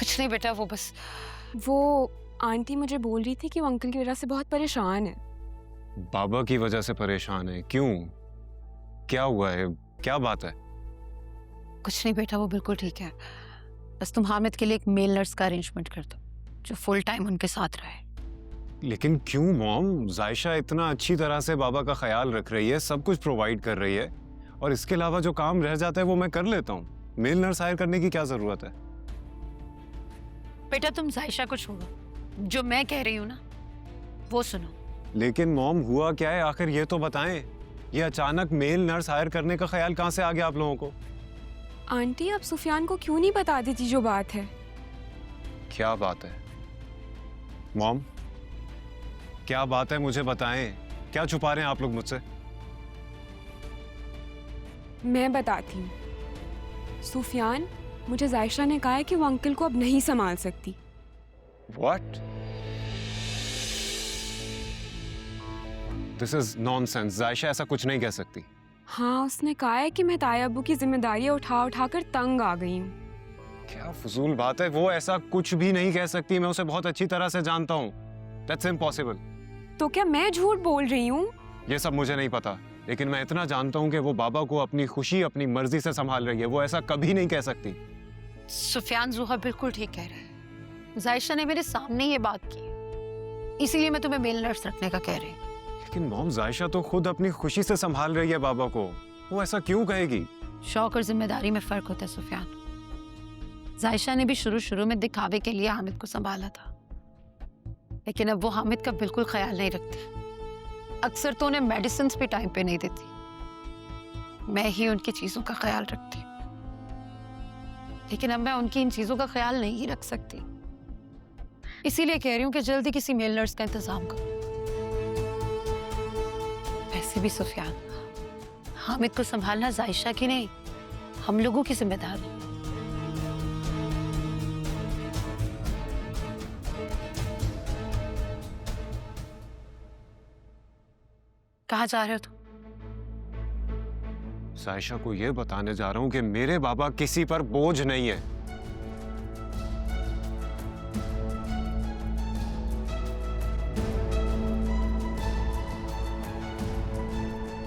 कुछ नहीं बेटा, वो बस वो आंटी मुझे बोल रही थी कि वो अंकल की वजह से बहुत परेशान है। बाबा की वजह से परेशान है? क्यों, क्या हुआ है, क्या बात है? कुछ नहीं बेटा, वो बिल्कुल ठीक है। बस तुम हामिद के लिए एक मेल नर्स का अरेंजमेंट कर दो जो फुल टाइम उनके साथ रहे। लेकिन क्यों मॉम? जायशा इतना अच्छी तरह से बाबा का ख्याल रख रही है, सब कुछ प्रोवाइड कर रही है, और इसके अलावा जो काम रह जाता है वो मैं कर लेता हूँ। मेल नर्स हायर करने की क्या जरूरत है? बेटा तुम जायशा को छोड़ो, जो मैं कह रही हूँ ना वो सुनो। लेकिन मॉम हुआ क्या है आखिर, ये तो बताएं। ये अचानक मेल नर्स हायर करने का ख्याल कहाँ से आ गया आप लोगों को? आंटी आप सुफियान को क्यों नहीं बता देती जो बात है? क्या बात है मॉम? क्या बात है मुझे बताएं, क्या छुपा रहे हैं आप लोग मुझसे? मैं बताती हूँ। सुफियान, मुझे जायशा ने कहा है कि वो अंकल को अब नहीं संभाल सकती। What? This is nonsense. जायशा ऐसा कुछ नहीं कह सकती। हाँ, उसने कहा है कि मैं ताया अब्बू की जिम्मेदारियां उठा उठा कर तंग आ गई हूँ। क्या फजूल बात है, वो ऐसा कुछ भी नहीं कह सकती। मैं उसे बहुत अच्छी तरह से जानता हूँ। That's impossible. तो क्या मैं झूठ बोल रही हूँ? ये सब मुझे नहीं पता, लेकिन मैं इतना जानता हूँ कि वो बाबा को अपनी खुशी अपनी मर्जी से संभाल रही है। वो ऐसा कभी नहीं कह सकती। सुफियान, जुहा बिल्कुल ठीक कह रहा है। जायशा ने मेरे सामने ये बात की, इसीलिए मैं तुम्हें मेल नर्स रखने का कह रही हूँ। लेकिन मॉम, जायशा तो खुद अपनी खुशी से संभाल रही है बाबा को, वो ऐसा क्यों कहेगी? शौक और जिम्मेदारी में फर्क होता है सुफियान। जायशा ने भी शुरू शुरू में दिखावे के लिए हामिद को संभाला था, लेकिन अब वो हामिद का बिल्कुल ख्याल नहीं रखती। अक्सर तो उन्हें मेडिसिन भी टाइम पे नहीं देती। मैं ही उनकी चीजों का ख्याल रखती, लेकिन अब मैं उनकी इन चीजों का ख्याल नहीं रख सकती। इसीलिए कह रही हूँ कि जल्दी किसी मेल नर्स का इंतजाम करो। वैसे भी सुफियान, हामिद को संभालना जायशा की नहीं, हम लोगों की जिम्मेदारी। कहाँ जा रहे हो तुम? जायशा को ये बताने जा रहा हूँ कि मेरे बाबा किसी पर बोझ नहीं है।